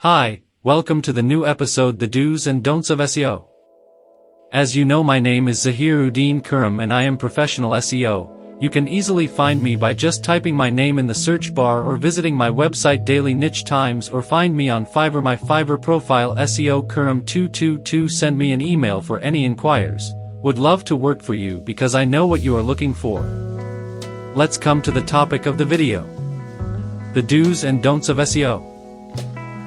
Hi, welcome to the new episode, The Do's and Don'ts of SEO. As you know, my name is Zahiruddin Kurum and I am professional SEO. You can easily find me by just typing my name in the search bar or visiting my website Daily Niche Times, or find me on Fiverr. My Fiverr profile SEO Kurum222. Send me an email for any inquiries. Would love to work for you because I know what you are looking for. Let's come to the topic of the video. The do's and don'ts of SEO.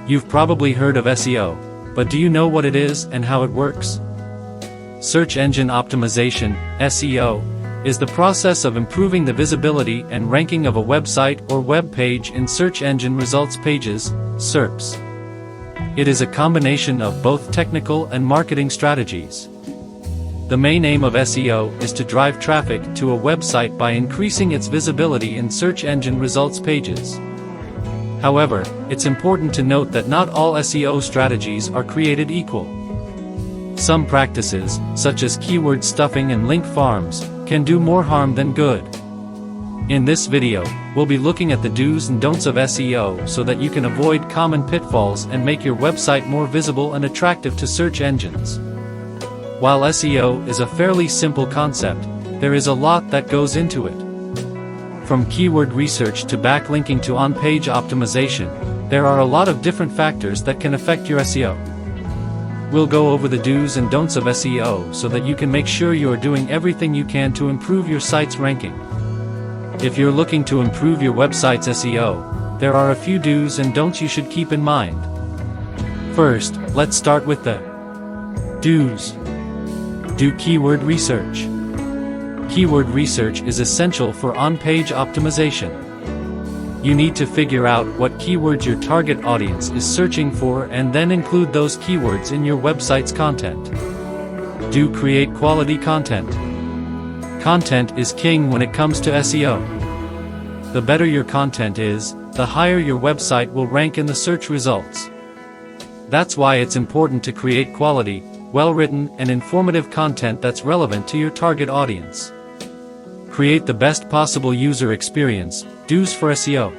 You've probably heard of SEO, but do you know what it is and how it works? Search engine optimization, SEO, is the process of improving the visibility and ranking of a website or web page in search engine results pages, SERPs. It is a combination of both technical and marketing strategies. The main aim of SEO is to drive traffic to a website by increasing its visibility in search engine results pages. However, it's important to note that not all SEO strategies are created equal. Some practices, such as keyword stuffing and link farms, can do more harm than good. In this video, we'll be looking at the do's and don'ts of SEO so that you can avoid common pitfalls and make your website more visible and attractive to search engines. While SEO is a fairly simple concept, there is a lot that goes into it. From keyword research to backlinking to on-page optimization, there are a lot of different factors that can affect your SEO. We'll go over the do's and don'ts of SEO so that you can make sure you are doing everything you can to improve your site's ranking. If you're looking to improve your website's SEO, there are a few do's and don'ts you should keep in mind. First, let's start with the do's. Do keyword research. Keyword research is essential for on-page optimization. You need to figure out what keywords your target audience is searching for and then include those keywords in your website's content. Do create quality content. Content is king when it comes to SEO. The better your content is, the higher your website will rank in the search results. That's why it's important to create quality, well-written and informative content that's relevant to your target audience. Create the best possible user experience. Do's for SEO.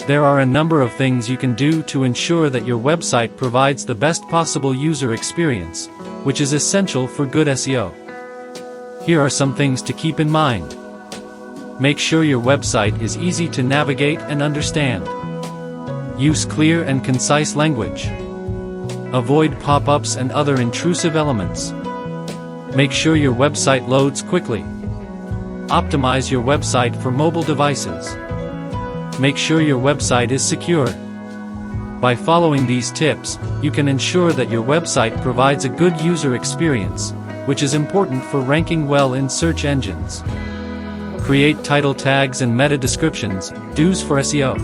There are a number of things you can do to ensure that your website provides the best possible user experience, which is essential for good SEO. Here are some things to keep in mind. Make sure your website is easy to navigate and understand. Use clear and concise language. Avoid pop-ups and other intrusive elements. Make sure your website loads quickly. Optimize your website for mobile devices. Make sure your website is secure. By following these tips, you can ensure that your website provides a good user experience, which is important for ranking well in search engines. Create title tags and meta descriptions. Do's for SEO.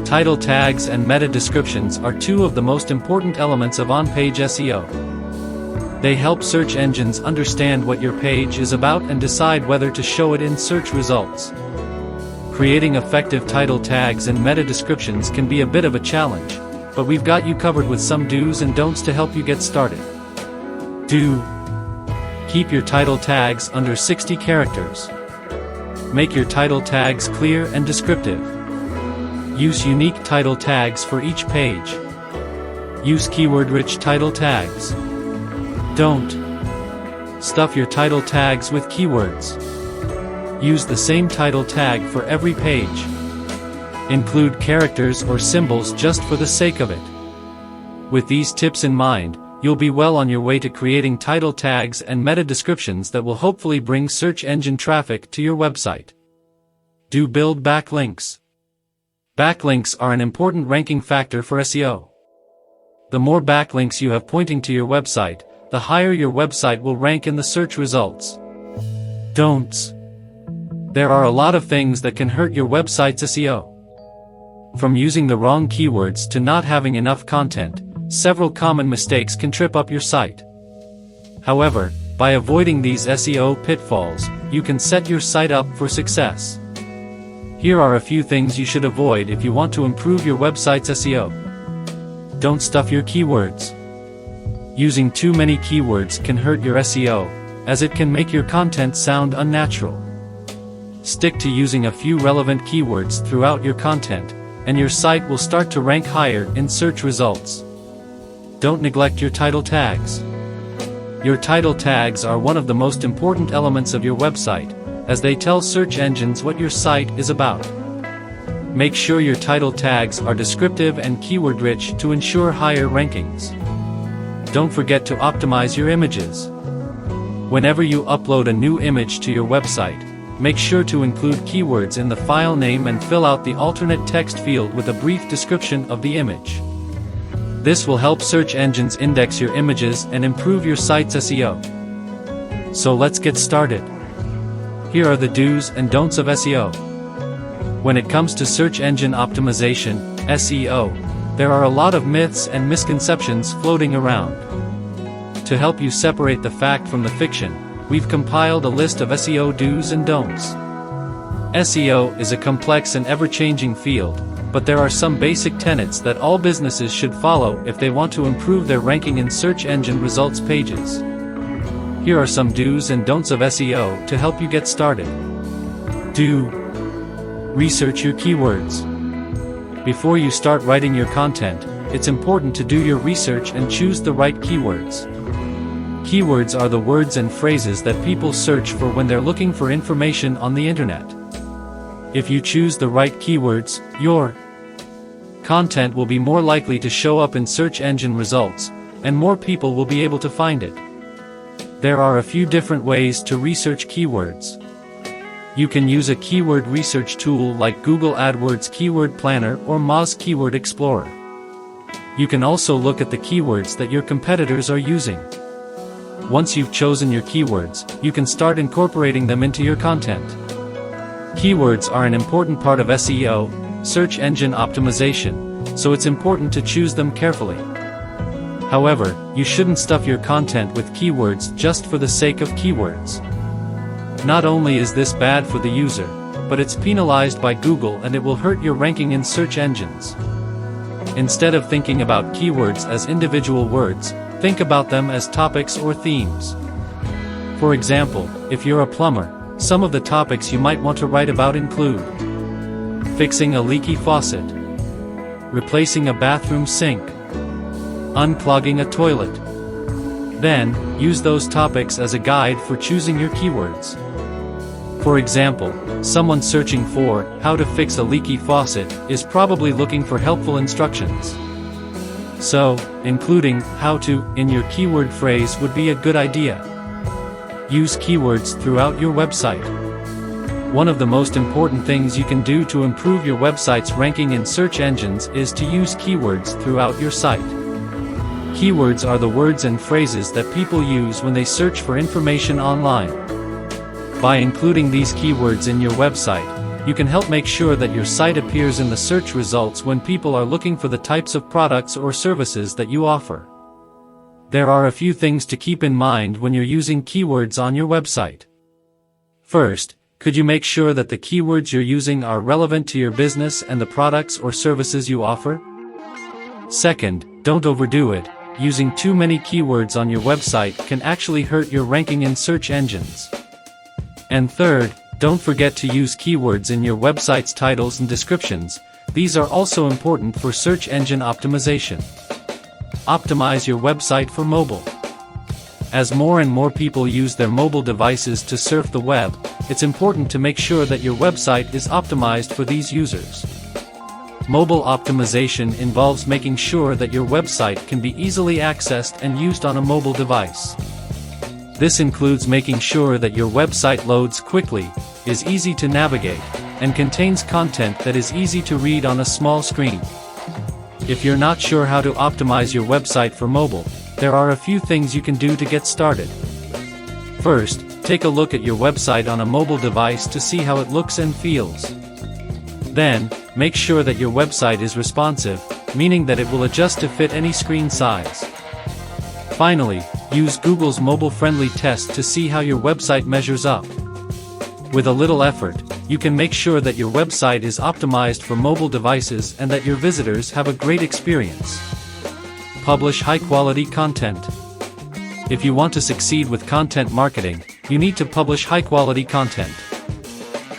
Title tags and meta descriptions are two of the most important elements of on-page SEO. They help search engines understand what your page is about and decide whether to show it in search results. Creating effective title tags and meta descriptions can be a bit of a challenge, but we've got you covered with some do's and don'ts to help you get started. Do. Keep your title tags under 60 characters. Make your title tags clear and descriptive. Use unique title tags for each page. Use keyword-rich title tags. Don't stuff your title tags with keywords. Use the same title tag for every page. Include characters or symbols just for the sake of it. With these tips in mind, you'll be well on your way to creating title tags and meta descriptions that will hopefully bring search engine traffic to your website. Do build backlinks. Backlinks are an important ranking factor for SEO. The more backlinks you have pointing to your website, the higher your website will rank in the search results. Don'ts. There are a lot of things that can hurt your website's SEO. From using the wrong keywords to not having enough content, several common mistakes can trip up your site. However, by avoiding these SEO pitfalls, you can set your site up for success. Here are a few things you should avoid if you want to improve your website's SEO. Don't stuff your keywords. Using too many keywords can hurt your SEO, as it can make your content sound unnatural. Stick to using a few relevant keywords throughout your content, and your site will start to rank higher in search results. Don't neglect your title tags. Your title tags are one of the most important elements of your website, as they tell search engines what your site is about. Make sure your title tags are descriptive and keyword-rich to ensure higher rankings. Don't forget to optimize your images. Whenever you upload a new image to your website, make sure to include keywords in the file name and fill out the alternate text field with a brief description of the image. This will help search engines index your images and improve your site's SEO. So let's get started. Here are the do's and don'ts of SEO. When it comes to search engine optimization, SEO, there are a lot of myths and misconceptions floating around. To help you separate the fact from the fiction, we've compiled a list of SEO do's and don'ts. SEO is a complex and ever-changing field, but there are some basic tenets that all businesses should follow if they want to improve their ranking in search engine results pages. Here are some do's and don'ts of SEO to help you get started. Do. Research your keywords. Before you start writing your content, it's important to do your research and choose the right keywords. Keywords are the words and phrases that people search for when they're looking for information on the internet. If you choose the right keywords, your content will be more likely to show up in search engine results, and more people will be able to find it. There are a few different ways to research keywords. You can use a keyword research tool like Google AdWords Keyword Planner or Moz Keyword Explorer. You can also look at the keywords that your competitors are using. Once you've chosen your keywords, you can start incorporating them into your content. Keywords are an important part of SEO, search engine optimization, so it's important to choose them carefully. However, you shouldn't stuff your content with keywords just for the sake of keywords. Not only is this bad for the user, but it's penalized by Google and it will hurt your ranking in search engines. Instead of thinking about keywords as individual words, think about them as topics or themes. For example, if you're a plumber, some of the topics you might want to write about include fixing a leaky faucet, replacing a bathroom sink, unclogging a toilet. Then, use those topics as a guide for choosing your keywords. For example, someone searching for how to fix a leaky faucet is probably looking for helpful instructions. So, including how to in your keyword phrase would be a good idea. Use keywords throughout your website. One of the most important things you can do to improve your website's ranking in search engines is to use keywords throughout your site. Keywords are the words and phrases that people use when they search for information online. By including these keywords in your website, you can help make sure that your site appears in the search results when people are looking for the types of products or services that you offer. There are a few things to keep in mind when you're using keywords on your website. First, could you make sure that the keywords you're using are relevant to your business and the products or services you offer? Second, don't overdo it. Using too many keywords on your website can actually hurt your ranking in search engines. And third, don't forget to use keywords in your website's titles and descriptions. These are also important for search engine optimization. Optimize your website for mobile. As more and more people use their mobile devices to surf the web, it's important to make sure that your website is optimized for these users. Mobile optimization involves making sure that your website can be easily accessed and used on a mobile device. This includes making sure that your website loads quickly, is easy to navigate, and contains content that is easy to read on a small screen. If you're not sure how to optimize your website for mobile, there are a few things you can do to get started. First, take a look at your website on a mobile device to see how it looks and feels. Then, make sure that your website is responsive, meaning that it will adjust to fit any screen size. Finally, use Google's mobile-friendly test to see how your website measures up. With a little effort, you can make sure that your website is optimized for mobile devices and that your visitors have a great experience. Publish high-quality content. If you want to succeed with content marketing, you need to publish high-quality content.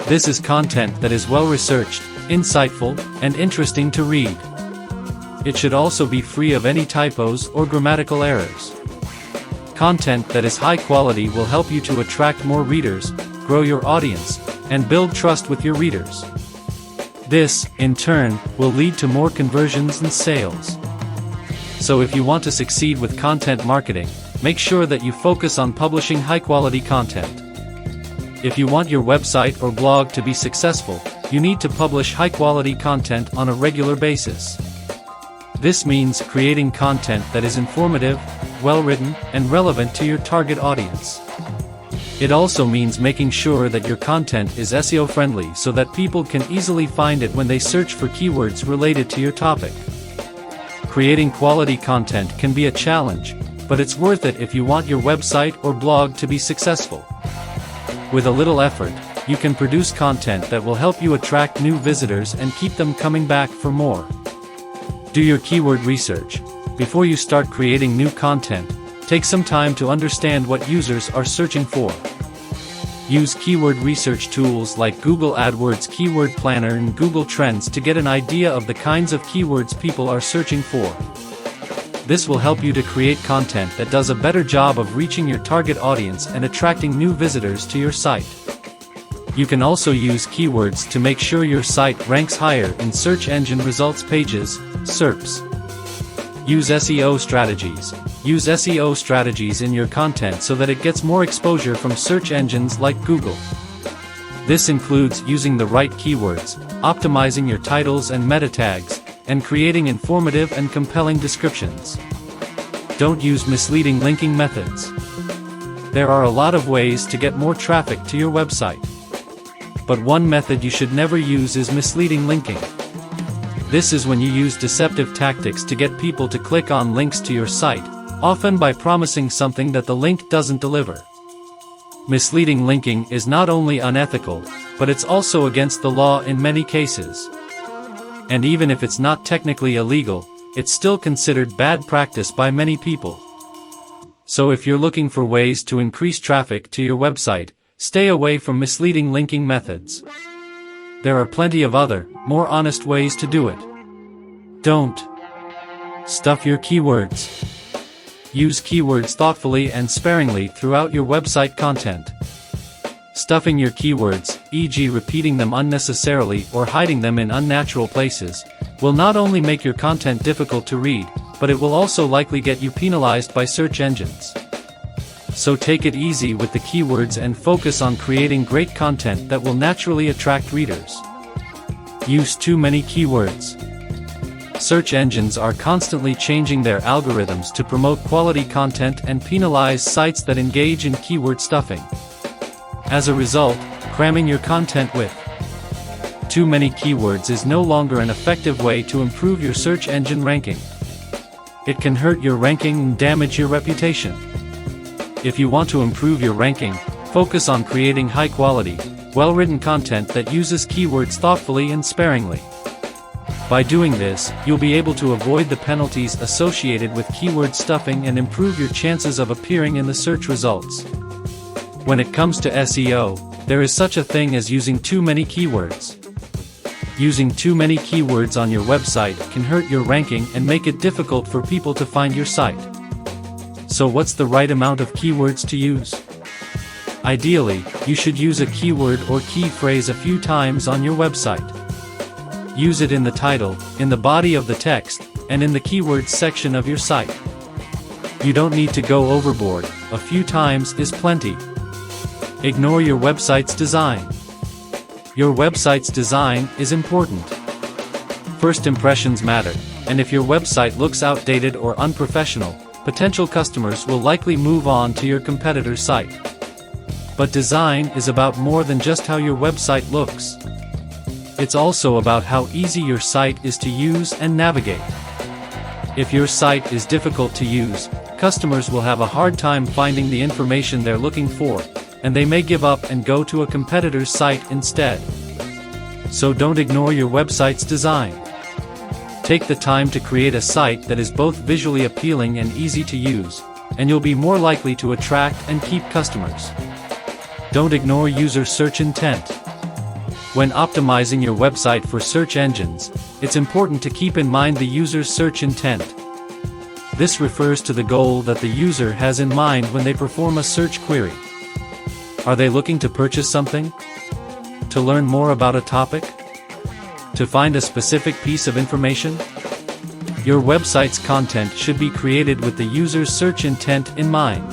This is content that is well-researched, insightful, and interesting to read. It should also be free of any typos or grammatical errors. Content that is high quality will help you to attract more readers, grow your audience, and build trust with your readers. This, in turn, will lead to more conversions and sales. So if you want to succeed with content marketing, make sure that you focus on publishing high-quality content. If you want your website or blog to be successful, you need to publish high-quality content on a regular basis. This means creating content that is informative, well-written, and relevant to your target audience. It also means making sure that your content is SEO friendly so that people can easily find it when they search for keywords related to your topic. Creating quality content can be a challenge, but it's worth it if you want your website or blog to be successful. With a little effort, you can produce content that will help you attract new visitors and keep them coming back for more. Do your keyword research. Before you start creating new content, take some time to understand what users are searching for. Use keyword research tools like Google AdWords Keyword Planner and Google Trends to get an idea of the kinds of keywords people are searching for. This will help you to create content that does a better job of reaching your target audience and attracting new visitors to your site. You can also use keywords to make sure your site ranks higher in search engine results pages, SERPs. Use SEO strategies. Use SEO strategies in your content so that it gets more exposure from search engines like Google. This includes using the right keywords, optimizing your titles and meta tags, and creating informative and compelling descriptions. Don't use misleading linking methods. There are a lot of ways to get more traffic to your website. But one method you should never use is misleading linking. This is when you use deceptive tactics to get people to click on links to your site, often by promising something that the link doesn't deliver. Misleading linking is not only unethical, but it's also against the law in many cases. And even if it's not technically illegal, it's still considered bad practice by many people. So if you're looking for ways to increase traffic to your website, stay away from misleading linking methods. There are plenty of other, more honest ways to do it. Don't stuff your keywords. Use keywords thoughtfully and sparingly throughout your website content. Stuffing your keywords, e.g. repeating them unnecessarily or hiding them in unnatural places, will not only make your content difficult to read, but it will also likely get you penalized by search engines. So take it easy with the keywords and focus on creating great content that will naturally attract readers. Use too many keywords. Search engines are constantly changing their algorithms to promote quality content and penalize sites that engage in keyword stuffing. As a result, cramming your content with too many keywords is no longer an effective way to improve your search engine ranking. It can hurt your ranking and damage your reputation. If you want to improve your ranking, focus on creating high-quality, well-written content that uses keywords thoughtfully and sparingly. By doing this, you'll be able to avoid the penalties associated with keyword stuffing and improve your chances of appearing in the search results. When it comes to SEO, there is such a thing as using too many keywords. Using too many keywords on your website can hurt your ranking and make it difficult for people to find your site. So what's the right amount of keywords to use? Ideally, you should use a keyword or key phrase a few times on your website. Use it in the title, in the body of the text, and in the keywords section of your site. You don't need to go overboard, a few times is plenty. Ignore your website's design. Your website's design is important. First impressions matter, and if your website looks outdated or unprofessional, potential customers will likely move on to your competitor's site. But design is about more than just how your website looks. It's also about how easy your site is to use and navigate. If your site is difficult to use, customers will have a hard time finding the information they're looking for, and they may give up and go to a competitor's site instead. So don't ignore your website's design. Take the time to create a site that is both visually appealing and easy to use, and you'll be more likely to attract and keep customers. Don't ignore user search intent. When optimizing your website for search engines, it's important to keep in mind the user's search intent. This refers to the goal that the user has in mind when they perform a search query. Are they looking to purchase something? To learn more about a topic? To find a specific piece of information? Your website's content should be created with the user's search intent in mind.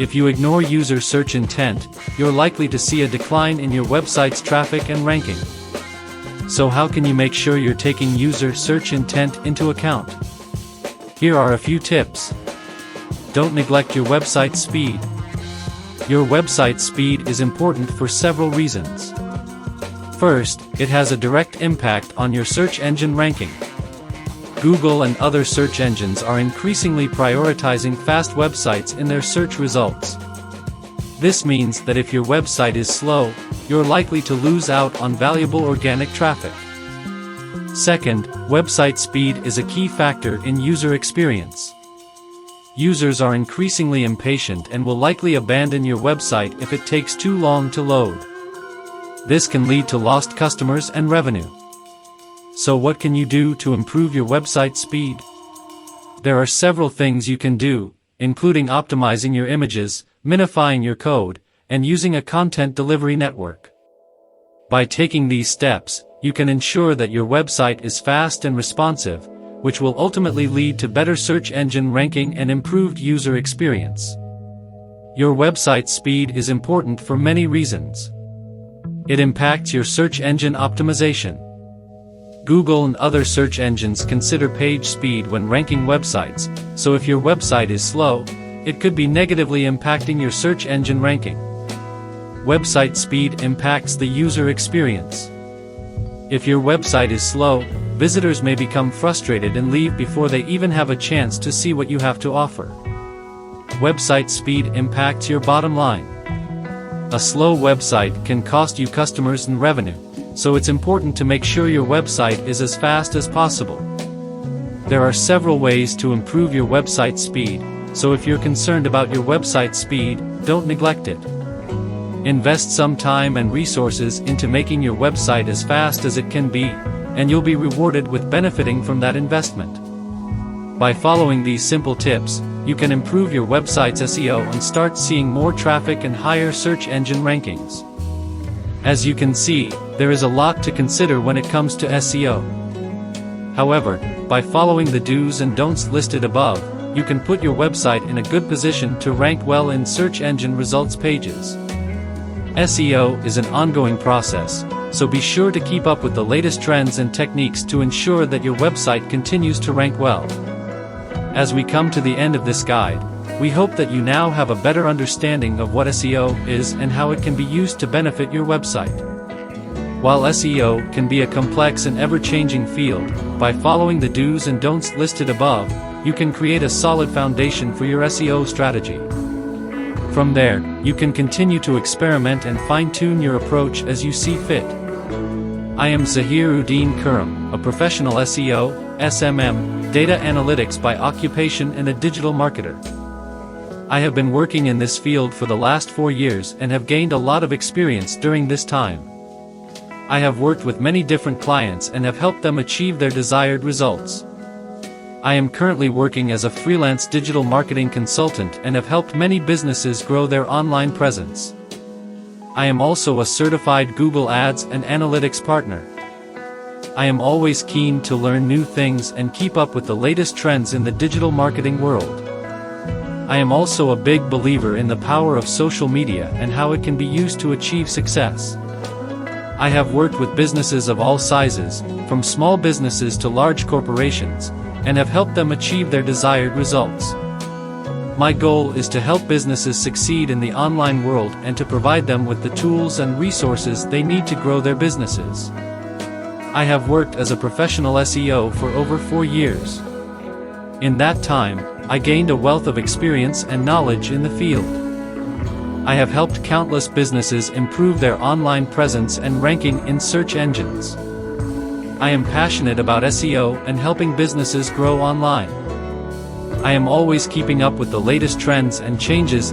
If you ignore user search intent, you're likely to see a decline in your website's traffic and ranking. So how can you make sure you're taking user search intent into account? Here are a few tips. Don't neglect your website speed. Your website speed is important for several reasons. First, it has a direct impact on your search engine ranking. Google and other search engines are increasingly prioritizing fast websites in their search results. This means that if your website is slow, you're likely to lose out on valuable organic traffic. Second, website speed is a key factor in user experience. Users are increasingly impatient and will likely abandon your website if it takes too long to load. This can lead to lost customers and revenue. So what can you do to improve your website speed? There are several things you can do, including optimizing your images, minifying your code, and using a content delivery network. By taking these steps, you can ensure that your website is fast and responsive, which will ultimately lead to better search engine ranking and improved user experience. Your website speed is important for many reasons. It impacts your search engine optimization. Google and other search engines consider page speed when ranking websites, so if your website is slow, it could be negatively impacting your search engine ranking. Website speed impacts the user experience. If your website is slow, visitors may become frustrated and leave before they even have a chance to see what you have to offer. Website speed impacts your bottom line. A slow website can cost you customers and revenue, so it's important to make sure your website is as fast as possible. There are several ways to improve your website speed, so if you're concerned about your website speed, don't neglect it. Invest some time and resources into making your website as fast as it can be, and you'll be rewarded with benefiting from that investment. By following these simple tips, you can improve your website's SEO and start seeing more traffic and higher search engine rankings. As you can see, there is a lot to consider when it comes to SEO. However, by following the do's and don'ts listed above, you can put your website in a good position to rank well in search engine results pages. SEO is an ongoing process, so be sure to keep up with the latest trends and techniques to ensure that your website continues to rank well. As we come to the end of this guide, we hope that you now have a better understanding of what SEO is and how it can be used to benefit your website. While SEO can be a complex and ever-changing field, by following the do's and don'ts listed above, you can create a solid foundation for your SEO strategy. From there, you can continue to experiment and fine-tune your approach as you see fit. I am Zahiruddin Kurum, a professional SEO, SMM, data analytics by occupation and a digital marketer. I have been working in this field for the last 4 years and have gained a lot of experience during this time. I have worked with many different clients and have helped them achieve their desired results. I am currently working as a freelance digital marketing consultant and have helped many businesses grow their online presence. I am also a certified Google Ads and Analytics partner. I am always keen to learn new things and keep up with the latest trends in the digital marketing world. I am also a big believer in the power of social media and how it can be used to achieve success. I have worked with businesses of all sizes, from small businesses to large corporations, and have helped them achieve their desired results. My goal is to help businesses succeed in the online world and to provide them with the tools and resources they need to grow their businesses. I have worked as a professional SEO for over 4 years. In that time, I gained a wealth of experience and knowledge in the field. I have helped countless businesses improve their online presence and ranking in search engines. I am passionate about SEO and helping businesses grow online. I am always keeping up with the latest trends and changes